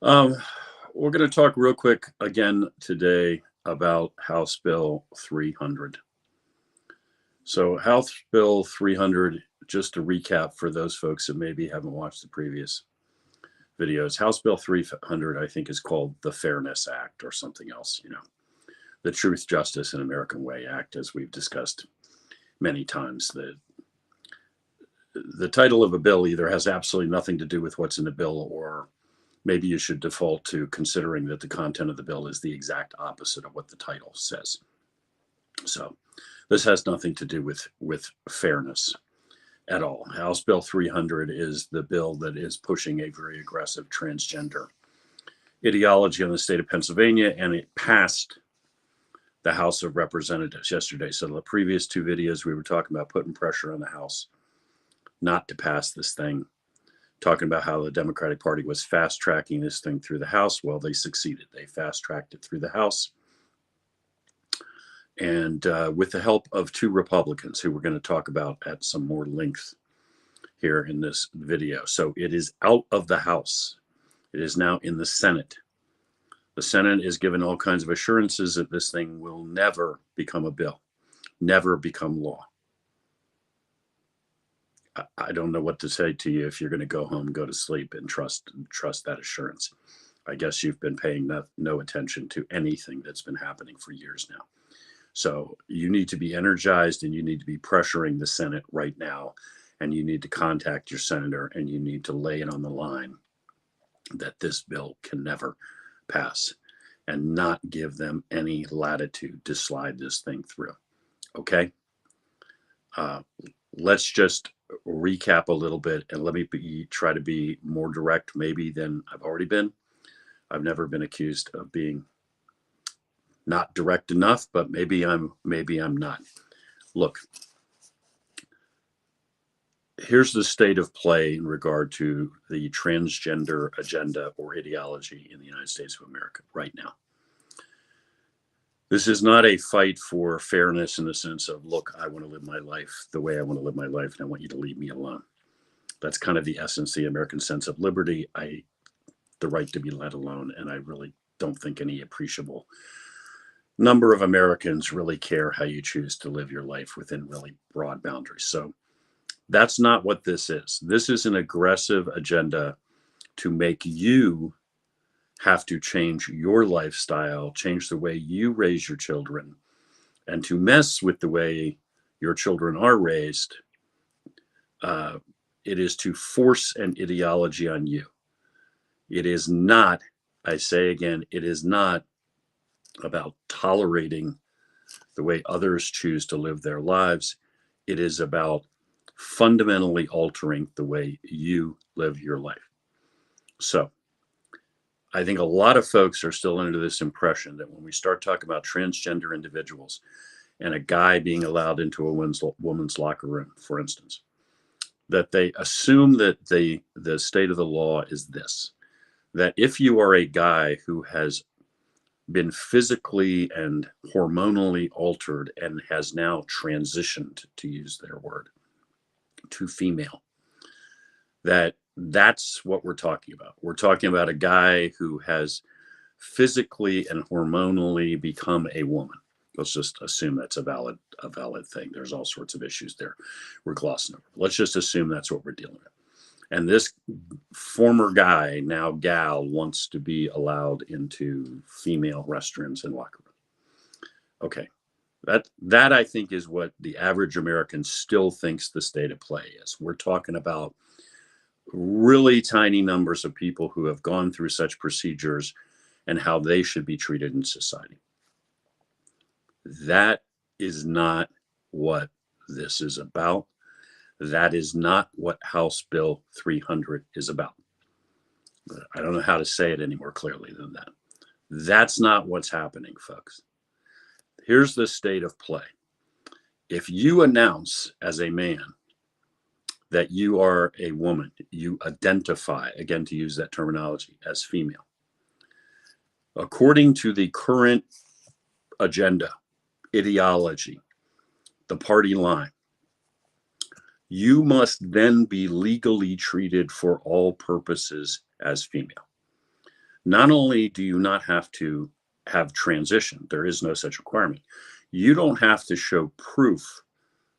Um, we're going to talk real quick again today about House Bill 300. So, House Bill 300, just to recap for those folks that maybe haven't watched the previous videos, House Bill 300, I think, is called the Fairness Act or something else, the Truth, Justice, and American Way Act, as we've discussed many times. The title of a bill either has absolutely nothing to do with what's in the bill, or maybe you should default to considering that the content of the bill is the exact opposite of what the title says. So this has nothing to do with fairness at all. House Bill 300 is the bill that is pushing a very aggressive transgender ideology in the state of Pennsylvania, and it passed the House of Representatives yesterday. So the previous two videos, we were talking about putting pressure on the House not to pass this thing, talking about how the Democratic Party was fast tracking this thing through the House. Well, they succeeded. They fast tracked it through the House. And with the help of two Republicans who we're going to talk about at some more length here in this video. So it is out of the House. It is now in the Senate. The Senate is given all kinds of assurances that this thing will never become a bill, never become law. I don't know what to say to you if you're going to go home, go to sleep, and trust that assurance. I guess you've been paying no attention to anything that's been happening for years now. So you need to be energized, and you need to be pressuring the Senate right now, and you need to contact your senator, and you need to lay it on the line that this bill can never pass, and not give them any latitude to slide this thing through. Okay? Let's just recap a little bit, and let me try to be more direct maybe than I've already been. I've never been accused of being not direct enough, but maybe I'm not. Look, here's the state of play in regard to the transgender agenda or ideology in the United States of America right now. This is not a fight for fairness in the sense of, look, I want to live my life the way I want to live my life, and I want you to leave me alone. That's kind of the essence, the American sense of liberty, the right to be let alone, and I really don't think any appreciable number of Americans really care how you choose to live your life within really broad boundaries. So that's not what this is. This is an aggressive agenda to make you have to change your lifestyle, change the way you raise your children, and to mess with the way your children are raised. It is to force an ideology on you. It is not, I say again, it is not about tolerating the way others choose to live their lives. It is about fundamentally altering the way you live your life. So I think a lot of folks are still under this impression that when we start talking about transgender individuals and a guy being allowed into a woman's locker room, for instance, that they assume that the state of the law is this, that if you are a guy who has been physically and hormonally altered and has now transitioned, to use their word, to female, that's what we're talking about. We're talking about a guy who has physically and hormonally become a woman. Let's just assume that's a valid thing. There's all sorts of issues there we're glossing over. Let's just assume that's what we're dealing with. And this former guy, now gal, wants to be allowed into female restrooms and locker rooms. Okay. That I think is what the average American still thinks the state of play is. We're talking about really tiny numbers of people who have gone through such procedures and how they should be treated in society. That is not what this is about. That is not what House Bill 300 is about. I don't know how to say it any more clearly than that. That's not what's happening, folks. Here's the state of play. If you announce as a man that you are a woman, you identify, again, to use that terminology, as female, according to the current agenda, ideology, the party line, you must then be legally treated for all purposes as female. Not only do you not have to have transition, there is no such requirement. You don't have to show proof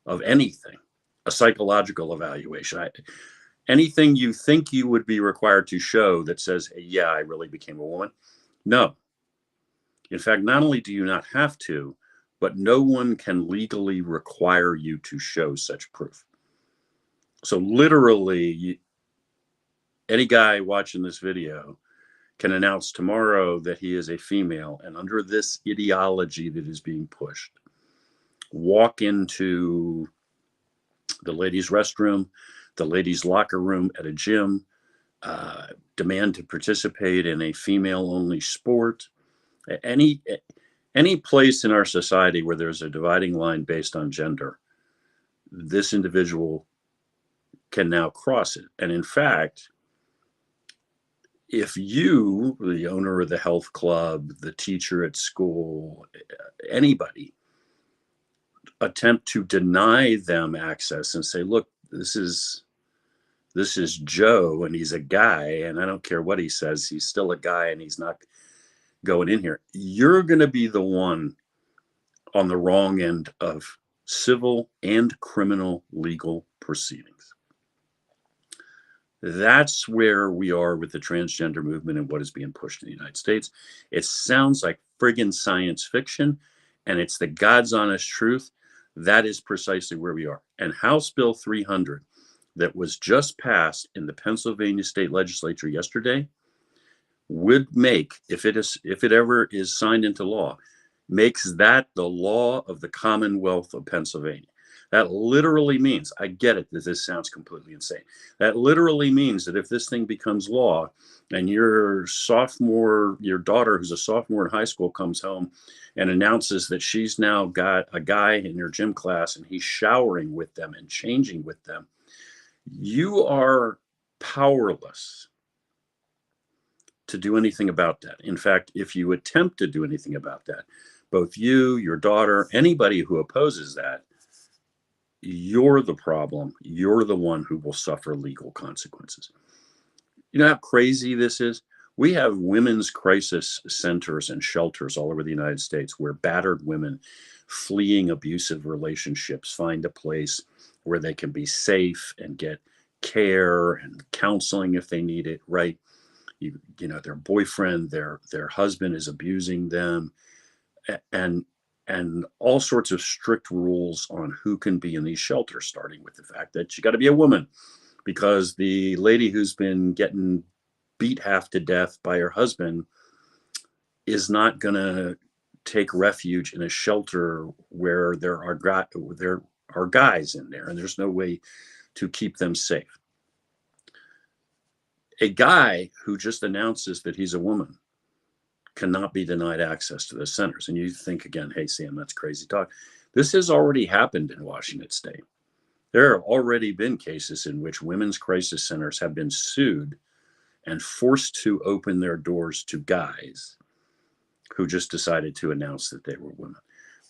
of anything, a psychological evaluation, anything you think you would be required to show that says, hey, yeah, I really became a woman. No. In fact, not only do you not have to, but no one can legally require you to show such proof. So literally, any guy watching this video can announce tomorrow that he is a female, and under this ideology that is being pushed, walk into the ladies' restroom, the ladies' locker room at a gym, demand to participate in a female-only sport, any place in our society where there's a dividing line based on gender, this individual can now cross it. And in fact, if you, the owner of the health club, the teacher at school, anybody, attempt to deny them access and say, look, this is Joe and he's a guy and I don't care what he says, he's still a guy and he's not going in here, you're going to be the one on the wrong end of civil and criminal legal proceedings. That's where we are with the transgender movement and what is being pushed in the United States. It sounds like friggin' science fiction, and it's the God's honest truth. That is precisely where we are. And House Bill 300 that was just passed in the Pennsylvania State Legislature yesterday would make, if it ever is signed into law, makes that the law of the Commonwealth of Pennsylvania. That literally means, I get it that this sounds completely insane. That literally means that if this thing becomes law and your daughter who's a sophomore in high school comes home and announces that she's now got a guy in her gym class and he's showering with them and changing with them, you are powerless to do anything about that. In fact, if you attempt to do anything about that, both you, your daughter, anybody who opposes that, you're the problem. You're the one who will suffer legal consequences. You know how crazy this is? We have women's crisis centers and shelters all over the United States where battered women fleeing abusive relationships find a place where they can be safe and get care and counseling if they need it, right? You know, their boyfriend, their husband is abusing them, and all sorts of strict rules on who can be in these shelters, starting with the fact that you got to be a woman, because the lady who's been getting beat half to death by her husband is not going to take refuge in a shelter where there are guys in there and there's no way to keep them safe. A guy who just announces that he's a woman cannot be denied access to the centers. And you think again, hey, Sam, that's crazy talk. This has already happened in Washington State. There have already been cases in which women's crisis centers have been sued and forced to open their doors to guys who just decided to announce that they were women.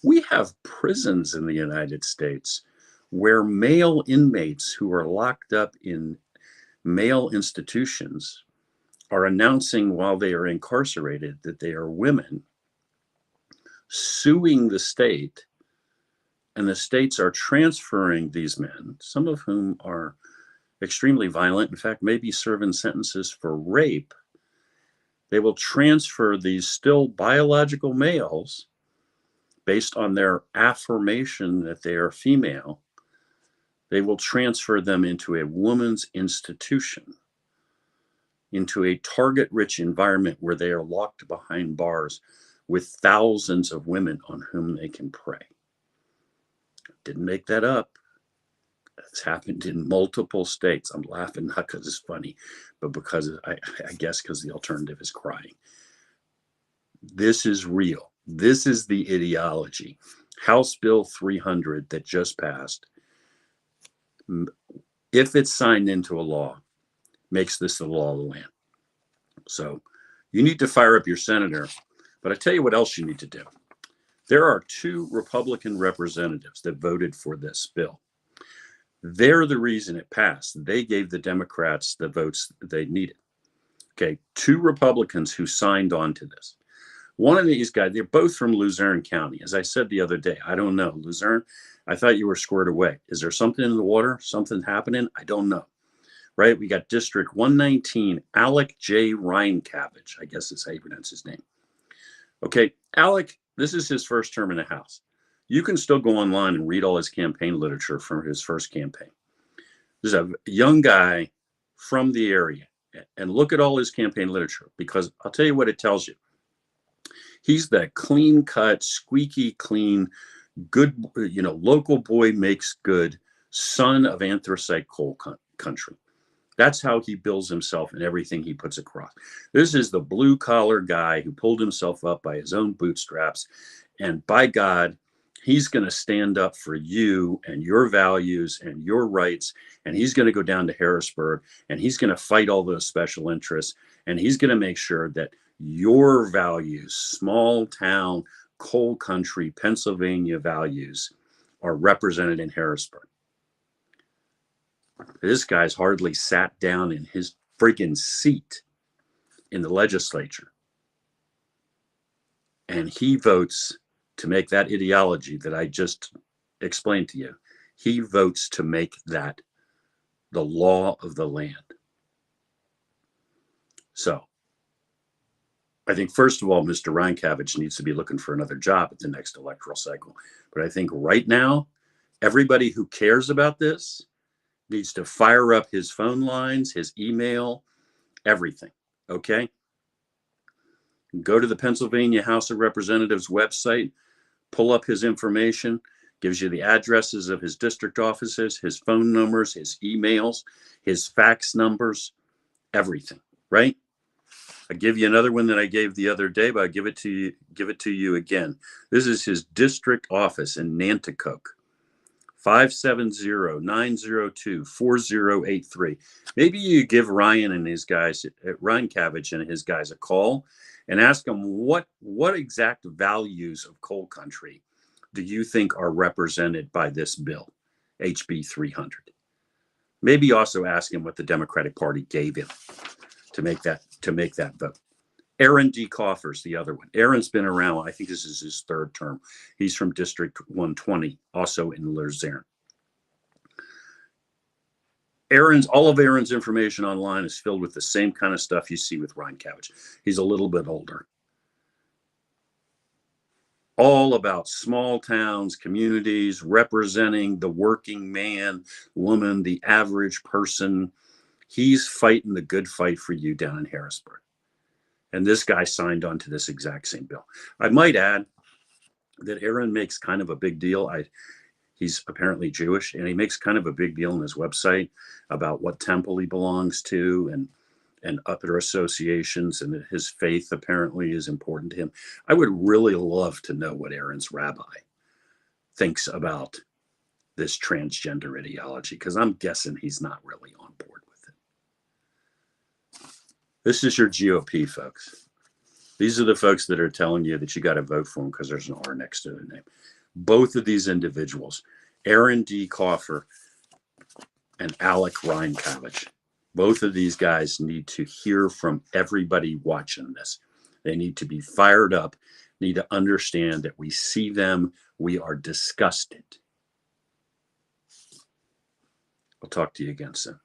We have prisons in the United States where male inmates who are locked up in male institutions are announcing while they are incarcerated that they are women, suing the state, and the states are transferring these men, some of whom are extremely violent, in fact, maybe serving sentences for rape. They will transfer these still biological males based on their affirmation that they are female. They will transfer them into a woman's institution, into a target-rich environment where they are locked behind bars with thousands of women on whom they can prey. Didn't make that up. It's happened in multiple states. I'm laughing not because it's funny, but because I guess because the alternative is crying. This is real. This is the ideology. House Bill 300 that just passed, if it's signed into a law, makes this the law of the land. So you need to fire up your senator. But I tell you what else you need to do. There are 2 Republican representatives that voted for this bill. They're the reason it passed. They gave the Democrats the votes they needed. Okay, 2 Republicans who signed on to this. One of these guys, they're both from Luzerne County. As I said the other day, I don't know. Luzerne, I thought you were squared away. Is there something in the water? Something happening? I don't know. Right? We got District 119, Alec J. Ryncavage, I guess is how you pronounce his name. Okay, Alec, this is his first term in the House. You can still go online and read all his campaign literature from his first campaign. There's a young guy from the area, and look at all his campaign literature, because I'll tell you what it tells you. He's that clean cut, squeaky clean, good, local boy makes good son of anthracite coal country. That's how he builds himself and everything he puts across. This is the blue collar guy who pulled himself up by his own bootstraps. And by God, he's going to stand up for you and your values and your rights. And he's going to go down to Harrisburg and he's going to fight all those special interests. And he's going to make sure that your values, small town, coal country, Pennsylvania values, are represented in Harrisburg. This guy's hardly sat down in his freaking seat in the legislature. And he votes to make that ideology that I just explained to you. He votes to make that the law of the land. So I think, first of all, Mr. Ryncavage needs to be looking for another job at the next electoral cycle. But I think right now, everybody who cares about this needs to fire up his phone lines, his email, everything, okay? Go to the Pennsylvania House of Representatives website, pull up his information, gives you the addresses of his district offices, his phone numbers, his emails, his fax numbers, everything, right? I give you another one that I gave the other day, but I give it to you again. This is his district office in Nanticoke. 570-902-4083. Maybe you give Ryan and his guys at Ryncavage and his guys a call and ask them what exact values of coal country do you think are represented by this bill, HB 300. Maybe also ask him what the Democratic Party gave him to make that vote. Aaron D. Kaufer's the other one. Aaron's been around. I think this is his 3rd term. He's from District 120, also in Luzerne. All of Aaron's information online is filled with the same kind of stuff you see with Ryncavage. He's a little bit older. All about small towns, communities, representing the working man, woman, the average person. He's fighting the good fight for you down in Harrisburg. And this guy signed on to this exact same bill. I might add that Aaron makes kind of a big deal. He's apparently Jewish, and he makes kind of a big deal on his website about what temple he belongs to and other associations, and that his faith apparently is important to him. I would really love to know what Aaron's rabbi thinks about this transgender ideology, because I'm guessing he's not really on board with it. This is your GOP, folks. These are the folks that are telling you that you got to vote for them because there's an R next to their name. Both of these individuals, Aaron D. Kaufer and Alec Ryncavage, both of these guys need to hear from everybody watching this. They need to be fired up, need to understand that we see them, we are disgusted. I'll talk to you again soon.